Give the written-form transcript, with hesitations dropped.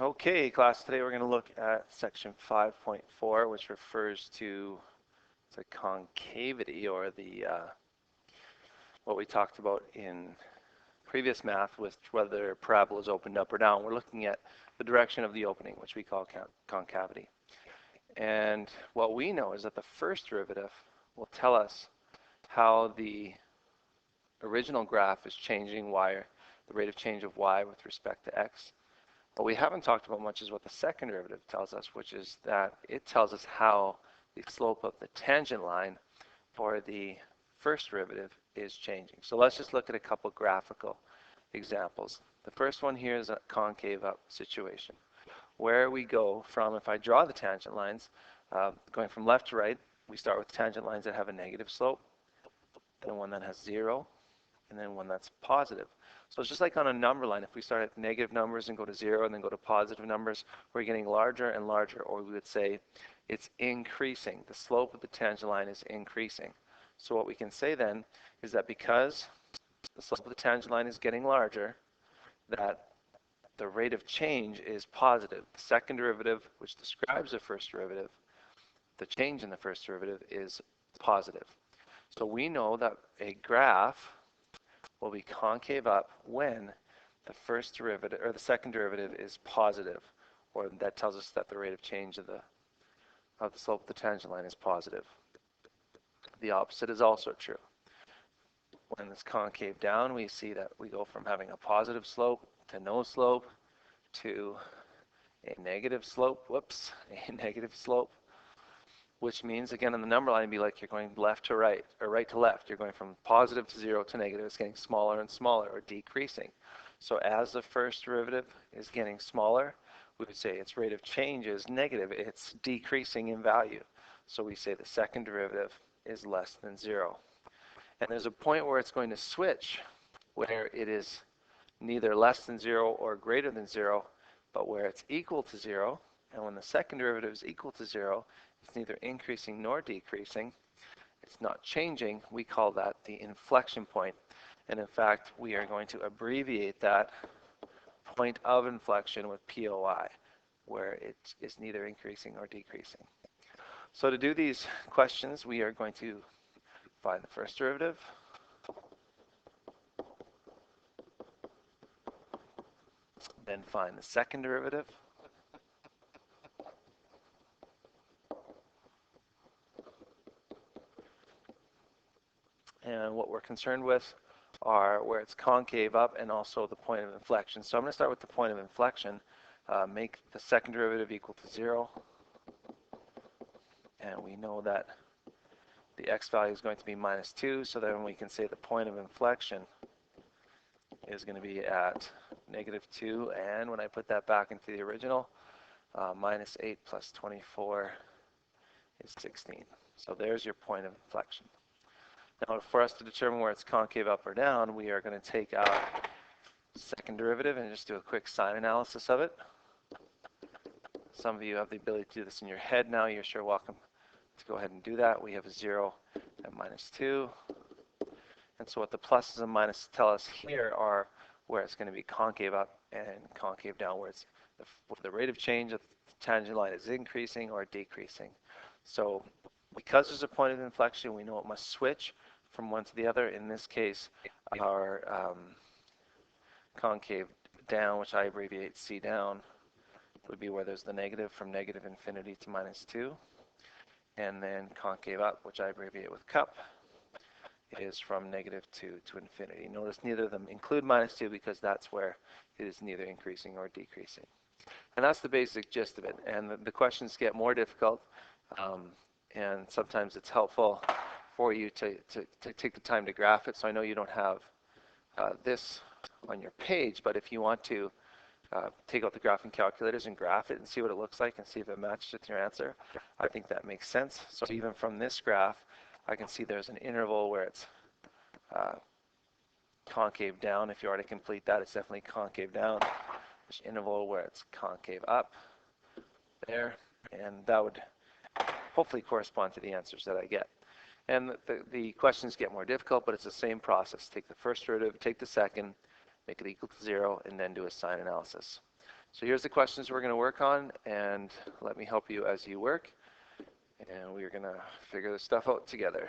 Okay, class, today we're going to look at section 5.4, which refers to the concavity, or the what we talked about in previous math with whether a parabola is opened up or down. We're looking at the direction of the opening, which we call concavity. And what we know is that the first derivative will tell us how the original graph is changing y, or the rate of change of y with respect to x. What we haven't talked about much is what the second derivative tells us, which is that it tells us how the slope of the tangent line for the first derivative is changing. So let's just look at a couple graphical examples. The first one here is a concave up situation, where we go from, if I draw the tangent lines, going from left to right, we start with tangent lines that have a negative slope, then one that has 0, and then one that's positive. So it's just like on a number line. If we start at negative numbers and go to 0 and then go to positive numbers, we're getting larger and larger, or we would say it's increasing. The slope of the tangent line is increasing. So what we can say then is that because the slope of the tangent line is getting larger, that the rate of change is positive. The second derivative, which describes the first derivative, the change in the first derivative is positive. So we know that a graph will be concave up when the first derivative or the second derivative is positive, or that tells us that the rate of change of the slope of the tangent line is positive. The opposite is also true. When it's concave down, we see that we go from having a positive slope to no slope to a negative slope, a negative slope, which means, again, in the number line, it'd be like you're going left to right, or right to left. You're going from positive to 0 to negative. It's getting smaller and smaller, or decreasing. So as the first derivative is getting smaller, we would say its rate of change is negative. It's decreasing in value. So we say the second derivative is less than 0. And there's a point where it's going to switch, where it is neither less than 0 or greater than 0, but where it's equal to 0. And when the second derivative is equal to 0, it's neither increasing nor decreasing. It's not changing. We call that the inflection point. And in fact, we are going to abbreviate that point of inflection with POI, where it is neither increasing or decreasing. So to do these questions, we are going to find the first derivative, then find the second derivative, and what we're concerned with are where it's concave up and also the point of inflection. So I'm going to start with the point of inflection. Make the second derivative equal to 0. And we know that the x value is going to be minus 2. So then we can say the point of inflection is going to be at negative 2. And when I put that back into the original, minus 8 plus 24 is 16. So there's your point of inflection. Now, for us to determine where it's concave up or down, we are going to take out the second derivative and just do a quick sign analysis of it. Some of you have the ability to do this in your head now. You're sure welcome to go ahead and do that. We have a 0 and minus 2. And so what the pluses and minuses tell us here are where it's going to be concave up and concave down, where it's the rate of change of the tangent line is increasing or decreasing. So because there's a point of inflection, we know it must switch from one to the other. In this case, our concave down, which I abbreviate C down, would be where there's the negative from negative infinity to minus 2. And then concave up, which I abbreviate with cup, is from negative 2 to infinity. Notice neither of them include minus 2 because that's where it is neither increasing or decreasing. And that's the basic gist of it. And the questions get more difficult. And sometimes it's helpful for you to take the time to graph it. So I know you don't have this on your page, but if you want to take out the graphing calculators and graph it and see what it looks like and see if it matches with your answer, I think that makes sense. So even from this graph, I can see there's an interval where it's concave down. If you are to complete that, it's definitely concave down. There's an interval where it's concave up there, and that would hopefully correspond to the answers that I get. And the questions get more difficult, but it's the same process. Take the first derivative, take the second, make it equal to 0, and then do a sign analysis. So here's the questions we're going to work on, and let me help you as you work, and we're going to figure this stuff out together.